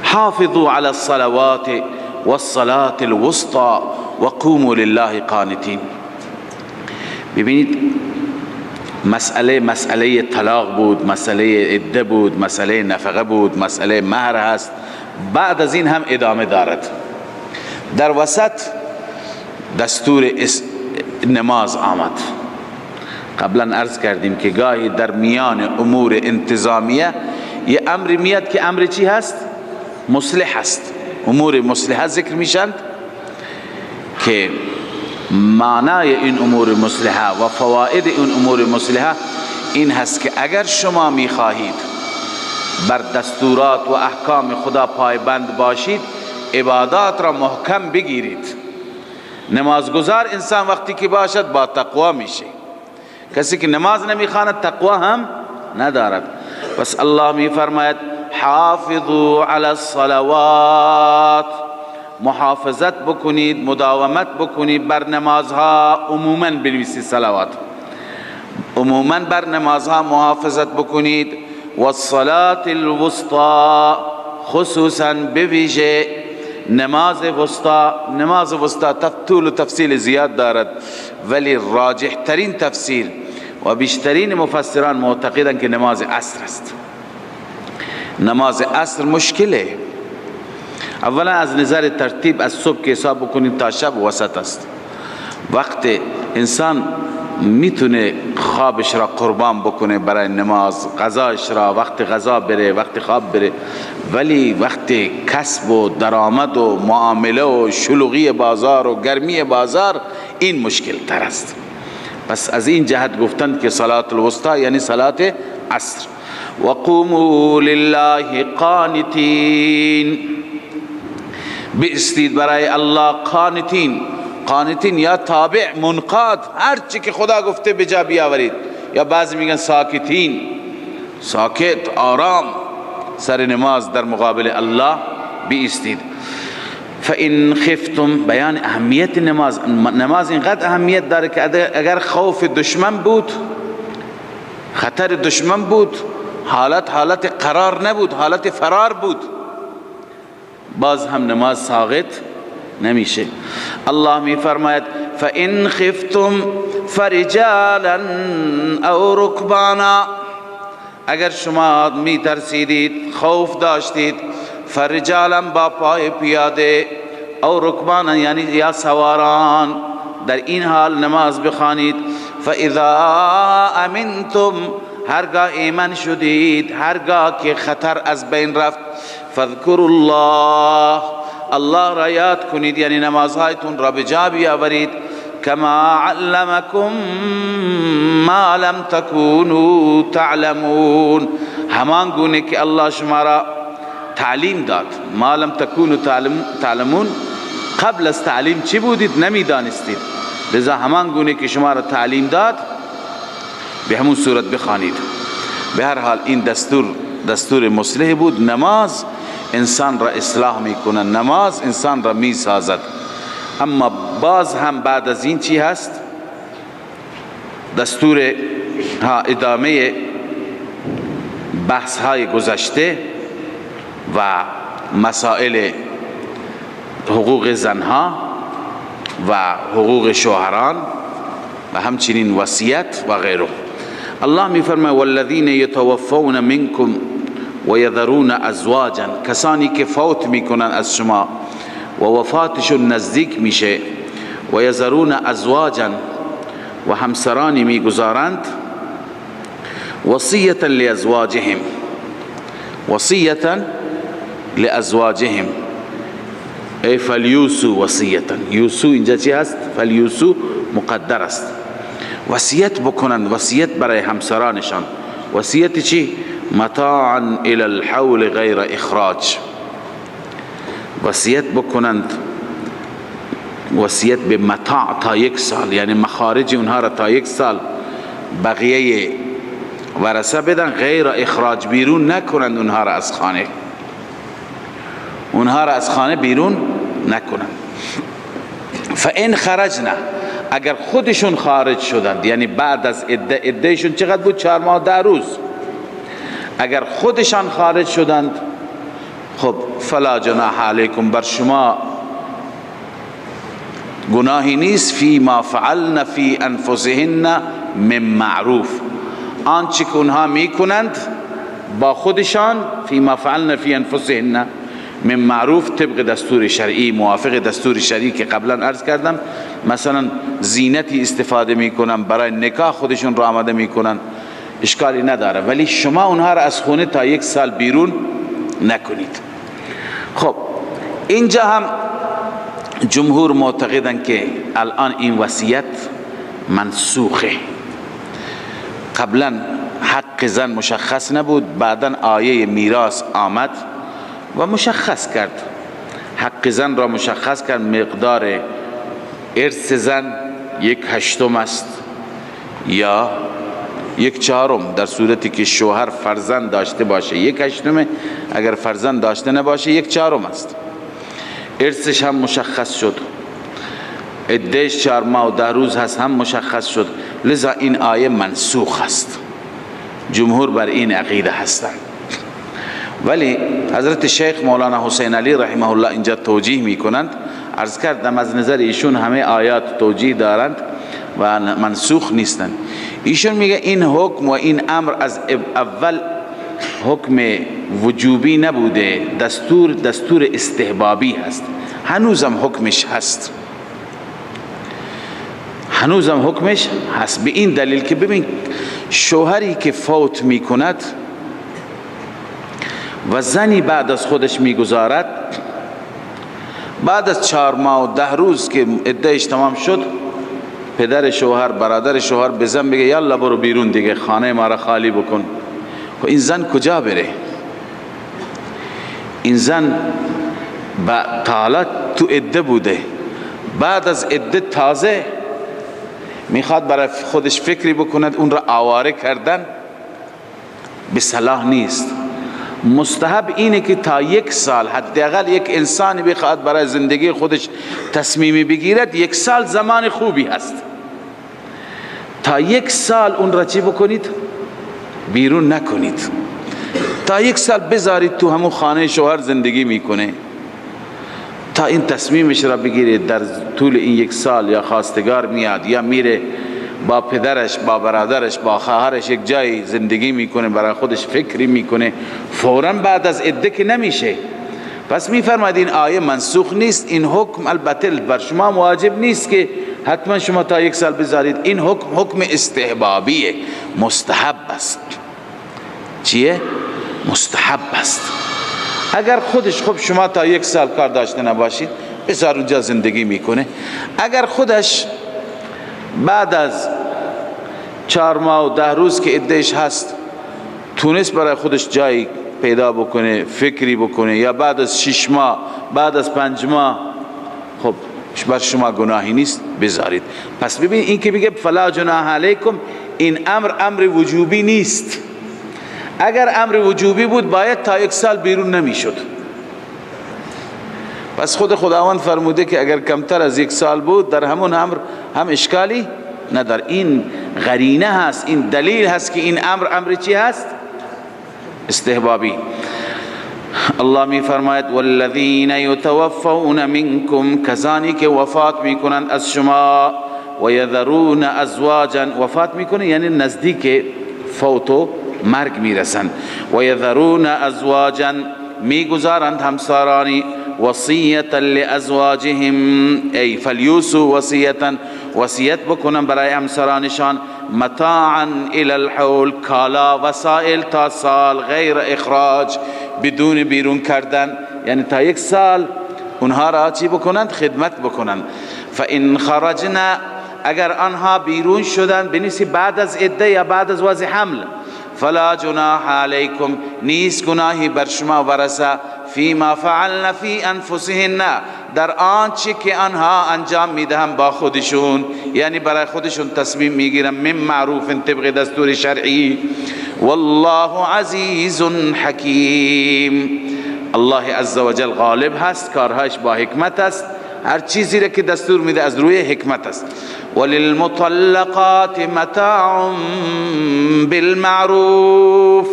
حافظوا علی الصلوات والصلاة الوسطى وقوموا لله قانتین. ببینید مسئله طلاق بود، مسئله عده بود، مسئله نفقه بود، مسئله مهر هست، بعد از این هم ادامه دارد. در وسط دستور نماز آمد. قبلا عرض کردیم که گاهی در میان امور انتظامیه یه امری میاد که امر چی هست؟ مصلح هست. امور مصلحه ذکر میشند که معنای این امور مصلحه و فواید این امور مصلحه این هست که اگر شما میخواهید بر دستورات و احکام خدا پایبند باشید، عبادات را محکم بگیرید. نمازگزار انسان وقتی که باشد با تقوا میشه، کسی که نماز نمیخواند تقوا هم ندارد. بس الله میفرماید حافظوا علی الصلوات، محافظت بکنید، مداومت بکنید بر نمازها، عموما بنویسید صلوات، عموما بر نمازها محافظت بکنید. والصلاة الوسطى، خصوصا بویژه نماز وسطا. نماز وسطا طول و تفصیل زیاد دارد، ولی راجح ترین تفصیل و بیشترین مفسران معتقدند که نماز عصر است. نماز عصر مشکله. اولا از نظر ترتیب از صبح که حساب بکنید تا شب وسط است. وقت انسان میتونه خوابش را قربان بکنه برای نماز، غذاش را وقت غذا بره، وقت خواب بره، ولی وقت کسب و درآمد و معامله و شلوغی بازار و گرمی بازار این مشکل تر است. پس از این جهت گفتند که صلات الوسطی یعنی صلات عصر. و قوموا لله قانتین، بایستید برای الله قانتین. قانتین یا تابع، منقاد، هر چی که خدا گفته بجا بیاورید، یا بعضی میگن ساکتین، ساکت، آرام سر نماز در مقابل الله بایستید. فإن خفتم، بیان اهمیت نماز. نماز اینقدر اهمیت داره که اگر خوف دشمن بود، خطر دشمن بود، حالت قرار نبود، حالت فرار بود، باز هم نماز ساقط نمیشه. الله می فرماید فإن خفتم فرجالا او رکبانا، اگر شما می ترسیدید، خوف داشتید، فرجالا با پای پیاده، او رکبانا یعنی یا سواران، در این حال نماز بخوانید. فاذا امنتم، هرگاه ایمن شدید، هرگاه که خطر از بین رفت، فاذکروا الله، الله را یاد کنید، یعنی نمازهایتون را به جا بیاورید. کما علمکم ما لم تکونوا تعلمون، همان گونه که الله شما را تعلیم داد. ما لم تکونوا تعلمون، قبل از تعلیم چی بودید نمیدانستید، لذا همان گونه که شما را تعلیم داد به همون صورت بخوانید. به هر حال این دستور مصلح بود. نماز انسان را اصلاح میکنه، نماز انسان را میسازد. اما باز هم بعد از این چی هست؟ دستور ادامه بحث های گذشته و مسائل حقوق زنها و حقوق شوهران و همچنین وصیت و غیره. الله می فرماید والذین یتوفون منکم و یذرون ازواجا، کسانی که فوت میکنن از شما و وفاتشون نزدیک میشه، و یذرون ازواجا، و همسرانی میگذارند، وصیتا لازواجهم، وصیتا لازواجهم ای فلیوسو وصیتا. یوسو اینجا چی هست؟ فلیوسو مقدر است. وصیت بکنند، وصیت برای همسرانشان. وصیت چی؟ متاعا الى الحول غیر اخراج، وصیت بکنند، وصیت به متاع تا 1 سال، یعنی مخارج اونها را تا 1 سال بقیه ورثه بدن، غیر اخراج، بیرون نکنند اونها را از خانه، اونها را از خانه بیرون نکنند. فإن خرجنا، اگر خودشون خارج شدند، یعنی بعد از عدهشون چقدر بود؟ 4 ماه 10 روز. اگر خودشان خارج شدند، خب فلا جناح علیکم، بر شما گناهی نیست، فی ما فعلن فی انفسهن من معروف، آنچه که اونها میکنند با خودشان، فی ما فعلن فی انفسهن من معروف، طبق دستور شرعی، موافق دستور شرعی که قبلا عرض کردم. مثلا زینتی استفاده میکنن، برای نکاح خودشون رو آماده میکنن، اشکالی نداره، ولی شما اونها را از خونه تا 1 سال بیرون نکنید. خب اینجا هم جمهور معتقدن که الان این وصیت منسوخه. قبلا حق زن مشخص نبود، بعدا آیه میراث آمد و مشخص کرد، حق زن را مشخص کرد. مقدار ارث زن 1/8 است یا 1/4، در صورتی که شوهر فرزند داشته باشه 1/8، اگر فرزند داشته نباشه 1/4 است. ارثش هم مشخص شد، عدهش 4 ماه و 10 روز هست، هم مشخص شد. لذا این آیه منسوخ است. جمهور بر این عقیده هستند. ولی حضرت شیخ مولانا حسین علی رحمه الله اینجا توجیه میکنند. عرض کردم از نظر ایشون همه آیات توجیه دارند و منسوخ نیستند. ایشون میگه این حکم و این امر از اول حکم وجوبی نبوده، دستور استحبابی هست. هنوزم حکمش هست، هنوزم حکمش هست. به این دلیل که ببین شوهری که فوت میکند و زنی بعد از خودش میگذارد، بعد از 4 ماه و 10 روز که عدهش تمام شد، پدر شوهر، برادر شوهر به زن بگه یالا برو بیرون دیگه، خانه ما را خالی بکن. و این زن کجا بره؟ این زن تا حالا تو عده بوده، بعد از عده تازه میخواد برای خودش فکری بکند، اون را آواره کردن به صلاح نیست. مستحب اینه که تا 1 سال حداقل یک انسانی بخواد برای زندگی خودش تصمیمی بگیرد، 1 سال زمان خوبی هست. تا 1 سال اون را چی بکنید؟ بیرون نکنید. تا 1 سال بذارید تو همون خانه شوهر زندگی میکنه تا این تصمیمش را بگیرید. در طول این 1 سال یا خواستگار میاد یا میره با پدرش، با برادرش، با خواهرش یک جای زندگی میکنه، برای خودش فکری میکنه، فوراً بعد از عده که نمیشه. پس میفرماید این آیه منسوخ نیست. این حکم البته بر شما واجب نیست که حتما شما تا 1 سال بذارید. این حکم استحبابیه، مستحب است. چیه؟ مستحب است. اگر خودش خب شما تا 1 سال کار داشته نباشید، بذار اونجا زندگی میکنه. اگر خودش بعد از 4 ماه و 10 روز که عدهش هست تونست برای خودش جایی پیدا بکنه، فکری بکنه، یا بعد از 6 ماه، بعد از 5 ماه، خب بر شما گناهی نیست، بذارید. پس ببین این که بگه فلا جناح علیکم، این امر وجوبی نیست. اگر امر وجوبی بود باید تا 1 سال بیرون نمیشد. پس خداوند فرموده که اگر کمتر از 1 سال بود در همون امر هم اشکالی نداره. این قرینه هست، این دلیل هست که این امر چی هست؟ استحبابی. الله می فرماید والذین یتوفون منکم، کسانی که وفات میکنند از شما، و یذرون ازواجا، وفات میکنه یعنی نزدیک فوت و مرگ میرسند، و یذرون ازواجا، میگذارند همسرانی، وصیتا لازواجهم، ای فلیوسوا وصیتا، وصیت بکنن برای همسرانشان، متاعا الی الحول، کالا وسائل تا سال، غیر اخراج، بدون بیرون کردن، یعنی تا 1 سال اونها را چی بکنند؟ خدمت بکنند. فان خرجنا، اگر آنها بیرون شدند بنویسی بعد از عده یا بعد از وضع حمل، فلا جناح علیکم، نیست گناهی بر شما، ورثه فیما فعلن فی انفسهن، در آنچه که آنها انجام میدهند با خودشون، یعنی برای خودشون تصمیم میگیرن، من معروف، طبق دستور شرعی. والله عزیز حکیم، الله عزوجل غالب هست، کارهاش با حکمت است، هر چیزی را که دستور میده از روی حکمت است. وللمطلقات متاع بالمعروف،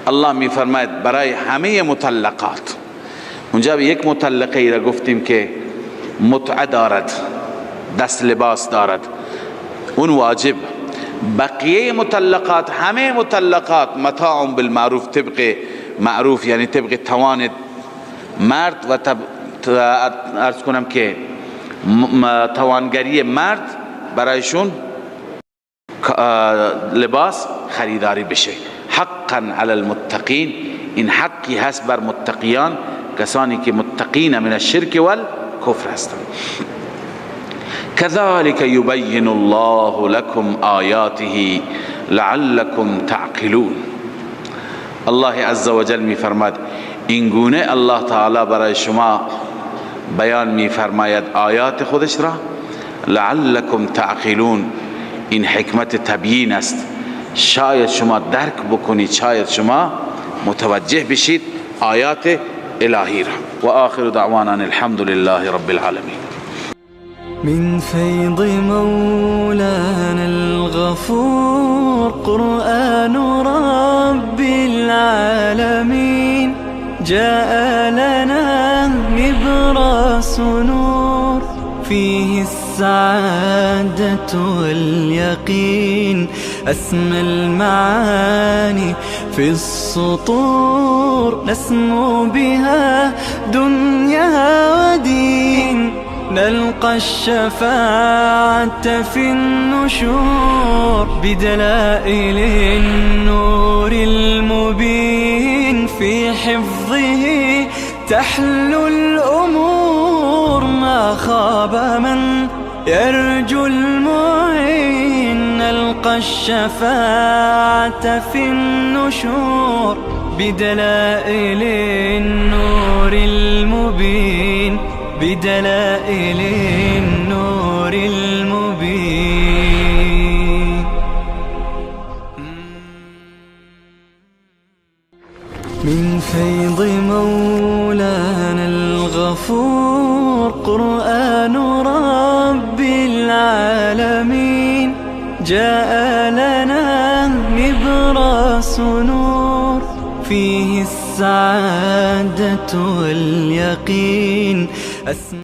الله می فرماید برای همه مطلقات. اونجا به یک مطلقه ای را گفتیم که متعه دارد، دست لباس دارد، اون واجب. بقیه مطلقات، همه مطلقات متاع بالمعروف، طبق معروف یعنی طبق توان مرد و عرض کنم که توانگری مرد برایشون لباس خریداری بشه. حقا علی المتقین، این حقی هست بر متقیان، کسانی که متقین من الشرک والکفر هستند. كذلك يبين الله لكم آياته لعلكم تعقلون. الله عز وجل می فرماید این گونه الله تعالی برای شما بیان می فرماید آیات خودش را، لعلكم تعقلون، این حکمت تبیین است، شاید شما درک بکنید، شاید شما متوجه بشید آیات الهی را. و آخر دعوانا الحمد لله رب العالمین. من فيض مولانا الغفور قرآن رب العالمين، جاء لنا نبراس نور فيه السعادة واليقين، أسمى المعاني في السطور، نسمو بها دنيا ودين، نلقى الشفاعة في النشور بدلائل النور المبين، في حفظه تحلو الأمور، ما خاب من يرجو المعين، نلقى نلقى الشفاعة في النشور بدلائل النور المبين، بدلائل النور المبين. من فيض مولانا الغفور قرآن رب العالمين، جاء لنا نبراس نور فيه السعادة واليقين.